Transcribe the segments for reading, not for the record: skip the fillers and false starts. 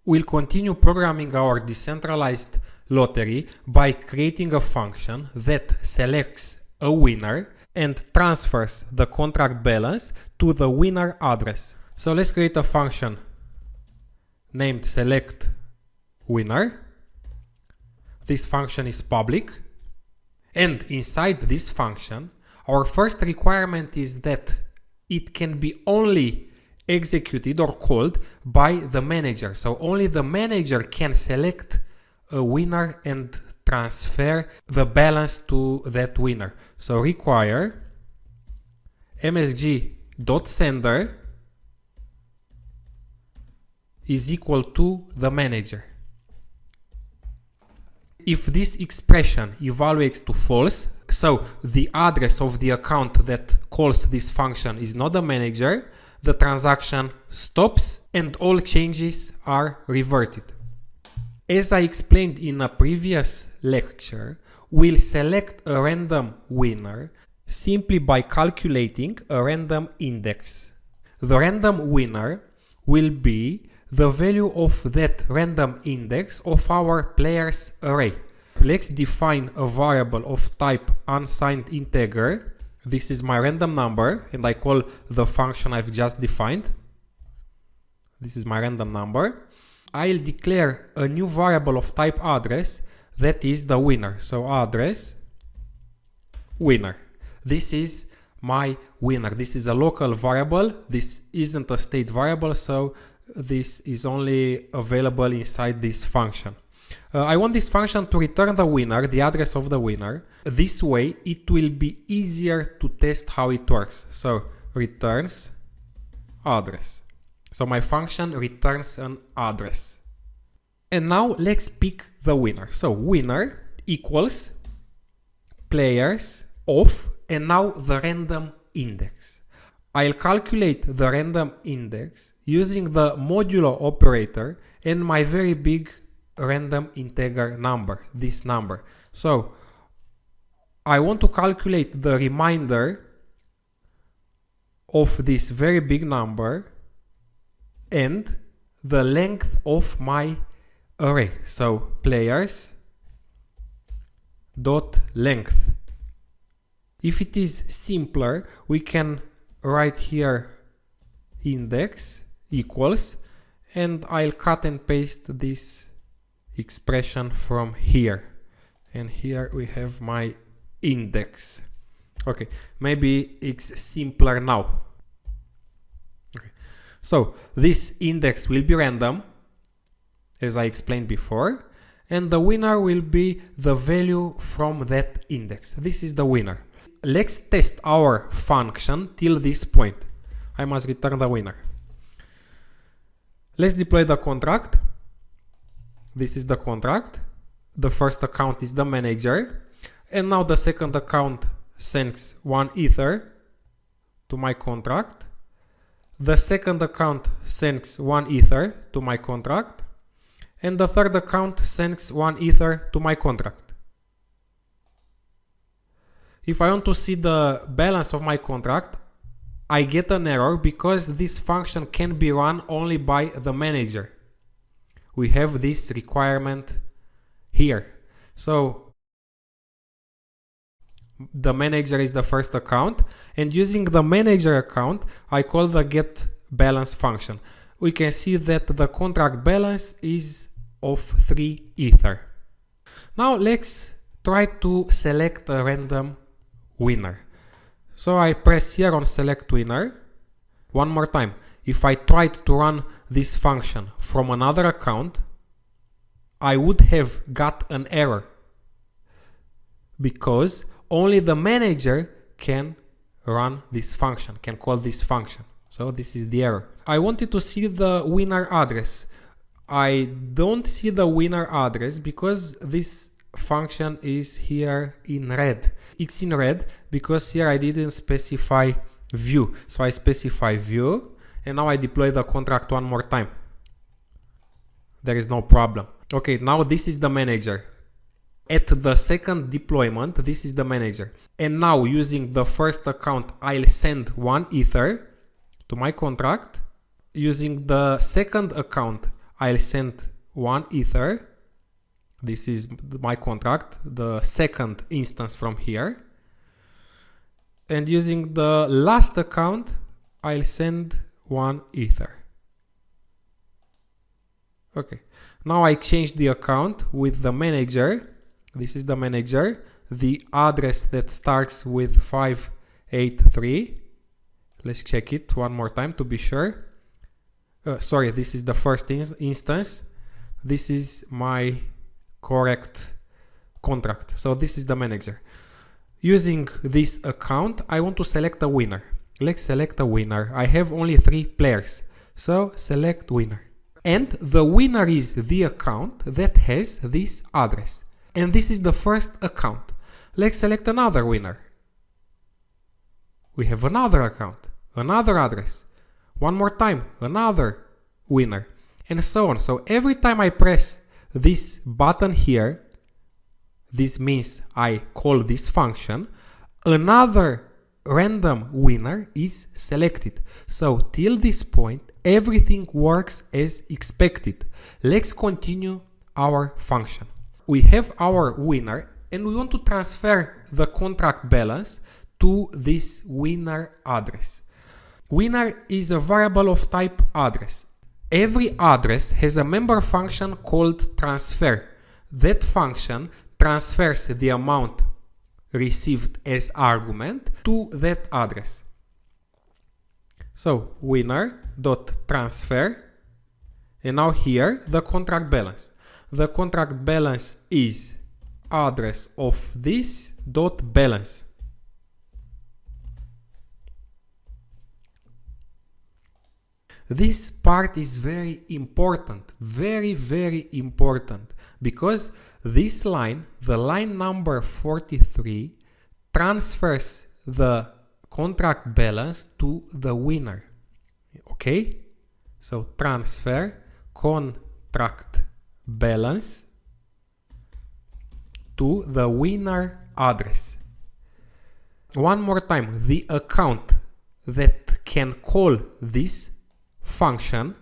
We'll continue programming our decentralized lottery by creating a function that selects a winner and transfers the contract balance to the winner address. So let's create a function named select winner. This function is public, and inside this function our first requirement is that it can be only executed or called by the manager. So only the manager can select a winner and transfer the balance to that winner. So require msg.sender is equal to the manager. If this expression evaluates to false, so the address of the account that calls this function is not the manager, the transaction stops and all changes are reverted. As I explained in a previous lecture, we'll select a random winner simply by calculating a random index. The random winner will be the value of that random index of our players array. Let's define a variable of type unsigned integer. This is my random number and I call the function I've just defined. This is my random number. I'll declare a new variable of type address that is the winner. So address winner. This is my winner. This is a local variable. This isn't a state variable, so this is only available inside this function. I want this function to return the winner, the address of the winner. This way it will be easier to test how it works. So returns address. So my function returns an address. And now let's pick the winner. So winner equals players of, and now the random index. I'll calculate the random index using the modulo operator and my very big random integer number, this number. So I want to calculate the remainder of this very big number and the length of my array. So players dot length. If it is simpler, we can write here index equals, and I'll cut and paste this expression from here, and here we have my index. Okay, maybe it's simpler now. Okay. So this index will be random, as I explained before, and the winner will be the value from that index. This is the winner. Let's test our function till this point. I must return the winner. Let's deploy the contract. This is the contract. The first account is the manager. And now the second account sends 1 Ether to my contract. The second account sends 1 Ether to my contract. And the third account sends 1 Ether to my contract. If I want to see the balance of my contract, I get an error because this function can be run only by the manager. We have this requirement here. So the manager is the first account, and using the manager account, I call the get balance function. We can see that the contract balance is of 3 Ether. Now let's try to select a random winner. So I press here on select winner. One more time. If I tried to run this function from another account, I would have got an error because only the manager can run this function, can call this function. So this is the error. I wanted to see the winner address. I don't see the winner address because this function is here in red. It's in red because here I didn't specify view. So I specify view, and now I deploy the contract one more time. There is no problem. Okay, now this is the manager. At the second deployment, this is the manager. And now using the first account, I'll send 1 Ether to my contract. Using the second account, I'll send 1 Ether. This is my contract, the second instance from here. And using the last account, I'll send 1 Ether. Okay, now I change the account with the manager. This is the manager, the address that starts with 583. Let's check it one more time to be sure. Sorry, this is the first instance. This is my correct contract. So this is the manager. Using this account, I want to select a winner. Let's select a winner. I have only 3 players. So select winner. And the winner is the account that has this address. And this is the first account. Let's select another winner. We have another account, another address. One more time, another winner. And so on. So every time I press this button here, this means I call this function, another random winner is selected. So till this point, everything works as expected. Let's continue our function. We have our winner and we want to transfer the contract balance to this winner address. Winner is a variable of type address. Every address has a member function called transfer. That function transfers the amount received as argument to that address. So winner.transfer, and now here the contract balance. The contract balance is address of this dot balance. This part is very important, very important, because this line, the line number 43, transfers the contract balance to the winner. Okay? So transfer contract balance to the winner address. One more time, the account that can call this function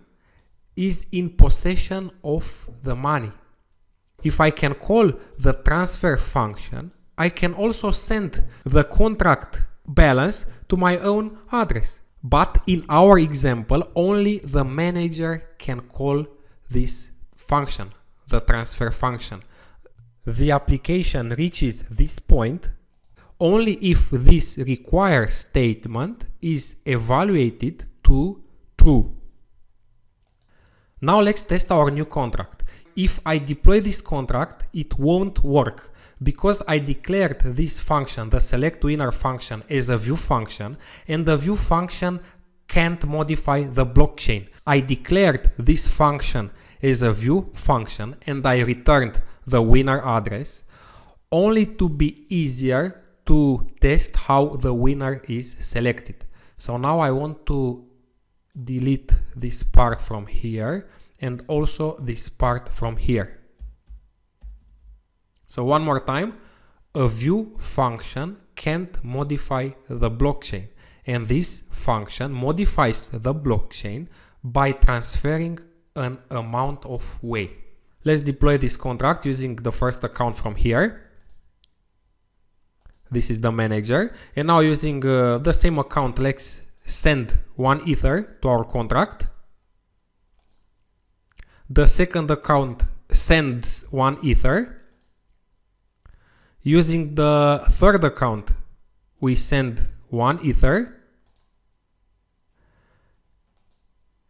is in possession of the money. If I can call the transfer function, I can also send the contract balance to my own address. But in our example, only the manager can call this function, the transfer function. The application reaches this point only if this require statement is evaluated to true. Now let's test our new contract. If I deploy this contract, it won't work because I declared this function, the select winner function, as a view function, and the view function can't modify the blockchain. I declared this function as a view function and I returned the winner address only to be easier to test how the winner is selected. So now I want to delete this part from here and also this part from here. So one more time, a view function can't modify the blockchain, and this function modifies the blockchain by transferring an amount of weight. Let's deploy this contract using the first account from here. This is the manager, and now using the same account, let's send 1 Ether to our contract. The second account sends 1 Ether. Using the third account, we send 1 Ether.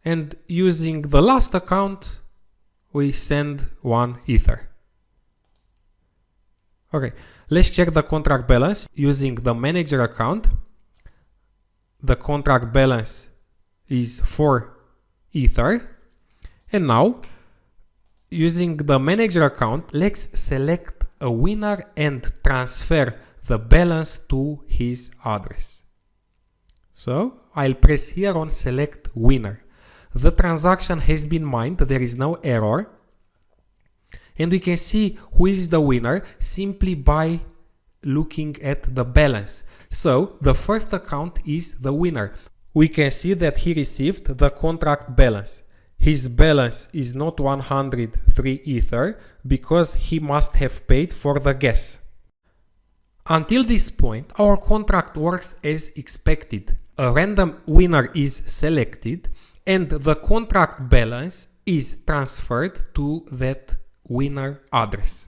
And using the last account, we send 1 Ether. Okay, let's check the contract balance using the manager account. The contract balance is 4 Ether. And now, using the manager account, let's select a winner and transfer the balance to his address. So I'll press here on select winner. The transaction has been mined, there is no error. And we can see who is the winner simply by looking at the balance. So the first account is the winner. We can see that he received the contract balance. His balance is not 103 Ether because he must have paid for the gas. Until this point, our contract works as expected. A random winner is selected and the contract balance is transferred to that winner address.